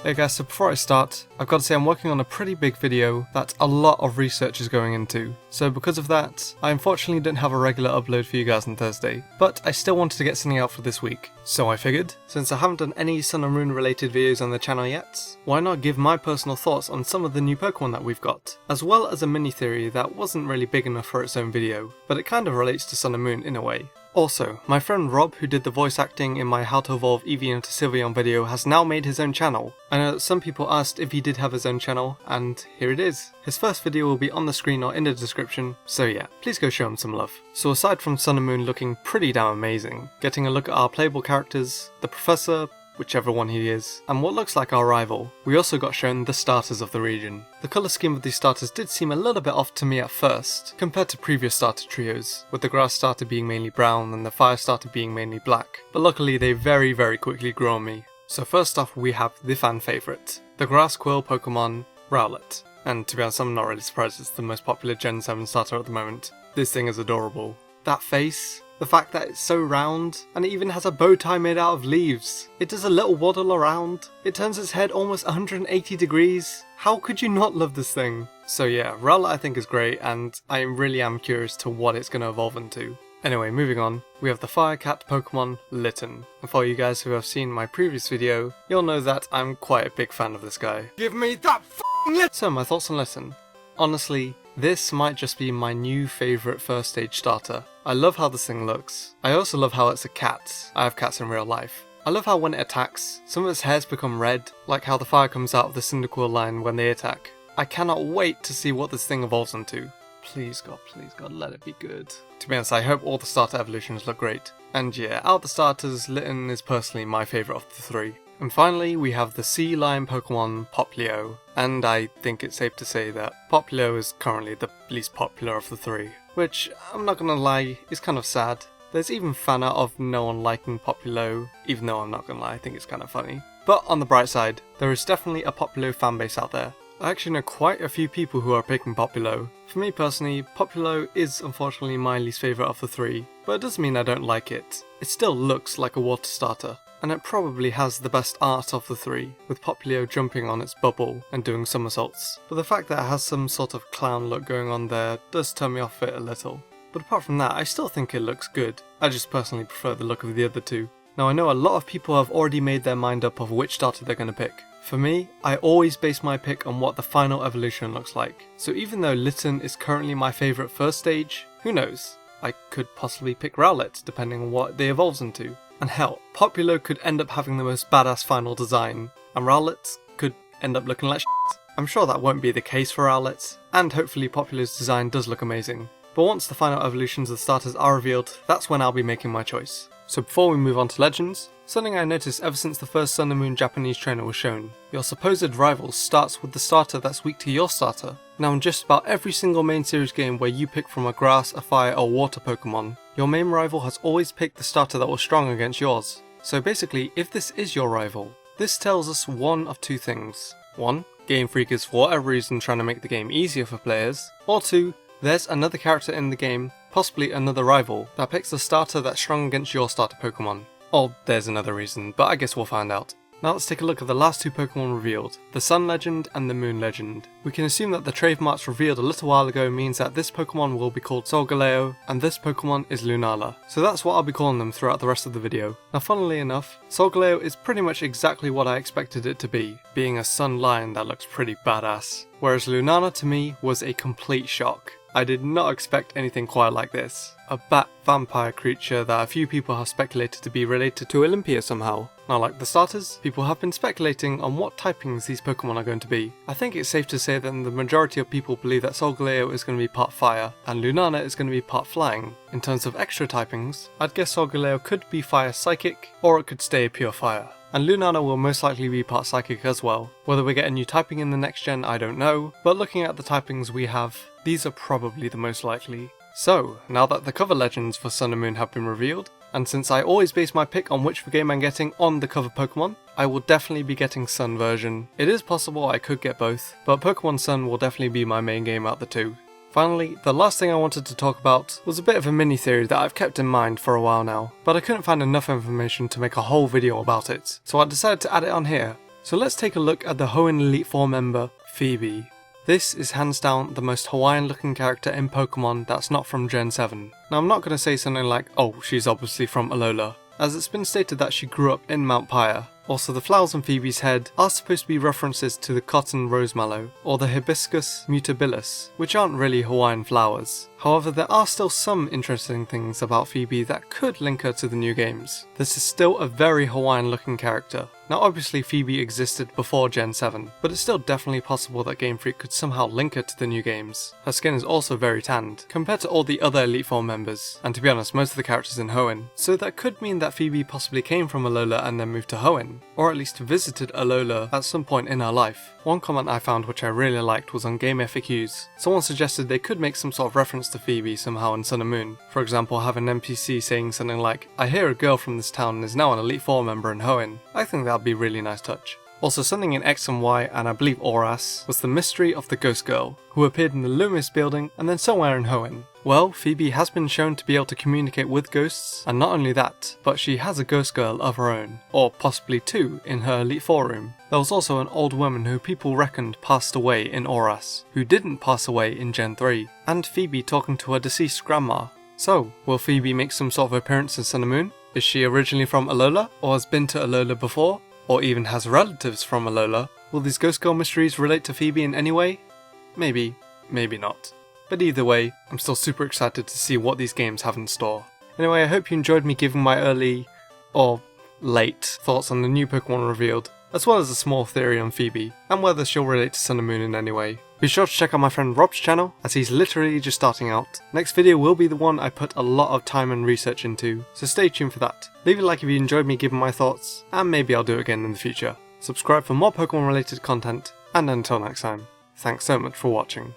Hey guys, so before I start, I've got to say I'm working on a pretty big video that a lot of research is going into. So because of that, I unfortunately didn't have a regular upload for you guys on Thursday, but I still wanted to get something out for this week. So I figured, since I haven't done any Sun and Moon related videos on the channel yet, why not give my personal thoughts on some of the new Pokemon that we've got, as well as a mini theory that wasn't really big enough for its own video, but it kind of relates to Sun and Moon in a way. Also, my friend Rob, who did the voice acting in my How to Evolve Eevee into Sylveon video, has now made his own channel. I know that some people asked if he did have his own channel, and here it is. His first video will be on the screen or in the description, so yeah, please go show him some love. So aside from Sun and Moon looking pretty damn amazing, getting a look at our playable characters, the Professor, whichever one he is, and what looks like our rival, we also got shown the starters of the region. The colour scheme of these starters did seem a little bit off to me at first, compared to previous starter trios, with the grass starter being mainly brown and the fire starter being mainly black, but luckily they very quickly grew on me. So first off we have the fan favourite, the grass quill Pokemon Rowlet, and to be honest I'm not really surprised it's the most popular Gen 7 starter at the moment. This thing is adorable. That face, the fact that it's so round, and it even has a bow tie made out of leaves. It does a little waddle around. It turns its head almost 180 degrees. How could you not love this thing? So yeah, Rowlet I think is great, and I really am curious to what it's going to evolve into. Anyway, moving on, we have the Fire Cat Pokemon Litten. And for you guys who have seen my previous video, you'll know that I'm quite a big fan of this guy. Give me that f***ing Litten! So my thoughts on Litten. Honestly, this might just be my new favourite first stage starter. I love how this thing looks. I also love how it's a cat. I have cats in real life. I love how when it attacks, some of its hairs become red, like how the fire comes out of the Cyndaquil line when they attack. I cannot wait to see what this thing evolves into. Please God, let it be good. To be honest, I hope all the starter evolutions look great. And yeah, out of the starters, Litten is personally my favourite of the three. And finally, we have the Sea Lion Pokemon Popplio, and I think it's safe to say that Popplio is currently the least popular of the three, which, I'm not gonna lie, is kind of sad. There's even fan art of no one liking Popplio, even though I'm not gonna lie, I think it's kind of funny. But on the bright side, there is definitely a Popplio fanbase out there. I actually know quite a few people who are picking Popplio. For me personally, Popplio is unfortunately my least favourite of the three, but it doesn't mean I don't like it. It still looks like a water starter, and it probably has the best art of the three, with Popplio jumping on its bubble and doing somersaults. But the fact that it has some sort of clown look going on there does turn me off it a little. But apart from that, I still think it looks good. I just personally prefer the look of the other two. Now I know a lot of people have already made their mind up of which starter they're going to pick. For me, I always base my pick on what the final evolution looks like. So even though Litten is currently my favourite first stage, who knows? I could possibly pick Rowlet depending on what they evolves into. And hell, Popplio could end up having the most badass final design, and Rowlet could end up looking like shit. I'm sure that won't be the case for Rowlet, and hopefully Popplio's design does look amazing. But once the final evolutions of the starters are revealed, that's when I'll be making my choice. So before we move on to Legends, something I noticed ever since the first Sun and Moon Japanese trainer was shown. Your supposed rival starts with the starter that's weak to your starter. Now in just about every single main series game where you pick from a grass, a fire or water Pokemon, your main rival has always picked the starter that was strong against yours. So basically, if this is your rival, this tells us one of two things. 1. Game Freak is for whatever reason trying to make the game easier for players, or 2. There's another character in the game, possibly another rival, that picks a starter that's strong against your starter Pokemon. Or there's another reason, but I guess we'll find out. Now let's take a look at the last two Pokemon revealed, the Sun Legend and the Moon Legend. We can assume that the trademarks revealed a little while ago means that this Pokemon will be called Solgaleo, and this Pokemon is Lunala. So that's what I'll be calling them throughout the rest of the video. Now funnily enough, Solgaleo is pretty much exactly what I expected it to be, being a Sun Lion that looks pretty badass. Whereas Lunala to me was a complete shock. I did not expect anything quite like this. A bat vampire creature that a few people have speculated to be related to Olympia somehow. Now like the starters, people have been speculating on what typings these Pokemon are going to be. I think it's safe to say that the majority of people believe that Solgaleo is going to be part fire, and Lunala is going to be part flying. In terms of extra typings, I'd guess Solgaleo could be fire psychic, or it could stay pure fire. And Lunala will most likely be part psychic as well. Whether we get a new typing in the next gen, I don't know, but looking at the typings we have, these are probably the most likely. So, now that the cover legends for Sun and Moon have been revealed, and since I always base my pick on which game I'm getting on the cover Pokemon, I will definitely be getting Sun version. It is possible I could get both, but Pokemon Sun will definitely be my main game out of the two. Finally, the last thing I wanted to talk about was a bit of a mini theory that I've kept in mind for a while now, but I couldn't find enough information to make a whole video about it, so I decided to add it on here. So let's take a look at the Hoenn Elite Four member, Phoebe. This is hands down the most Hawaiian looking character in Pokemon that's not from Gen 7. Now I'm not going to say something like, oh, she's obviously from Alola, as it's been stated that she grew up in Mount Pyre. Also, the flowers on Phoebe's head are supposed to be references to the cotton rosemallow, or the hibiscus mutabilis, which aren't really Hawaiian flowers. However, there are still some interesting things about Phoebe that could link her to the new games. This is still a very Hawaiian looking character. Now obviously Phoebe existed before Gen 7, but it's still definitely possible that Game Freak could somehow link her to the new games. Her skin is also very tanned, compared to all the other Elite Four members, and to be honest, most of the characters in Hoenn, so that could mean that Phoebe possibly came from Alola and then moved to Hoenn, or at least visited Alola at some point in her life. One comment I found which I really liked was on Game FAQs. Someone suggested they could make some sort of reference to Phoebe somehow in Sun and Moon. For example, have an NPC saying something like, I hear a girl from this town is now an Elite Four member in Hoenn. I think that'd be a really nice touch. Also, something in X and Y, and I believe Auras, was the mystery of the Ghost Girl, who appeared in the Loomis building and then somewhere in Hoenn. Well, Phoebe has been shown to be able to communicate with ghosts, and not only that, but she has a Ghost Girl of her own, or possibly two, in her Elite Four room. There was also an old woman who people reckoned passed away in Auras, who didn't pass away in Gen 3, and Phoebe talking to her deceased grandma. So, will Phoebe make some sort of appearance in Sun and Moon? Is she originally from Alola, or has been to Alola before? Or even has relatives from Alola? Will these Ghost Girl mysteries relate to Phoebe in any way? Maybe, maybe not. But either way, I'm still super excited to see what these games have in store. Anyway, I hope you enjoyed me giving my early, or late, thoughts on the new Pokemon revealed, as well as a small theory on Phoebe, and whether she'll relate to Sun and Moon in any way. Be sure to check out my friend Rob's channel, as he's literally just starting out. Next video will be the one I put a lot of time and research into, so stay tuned for that. Leave a like if you enjoyed me giving my thoughts, and maybe I'll do it again in the future. Subscribe for more Pokemon related content, and until next time, thanks so much for watching.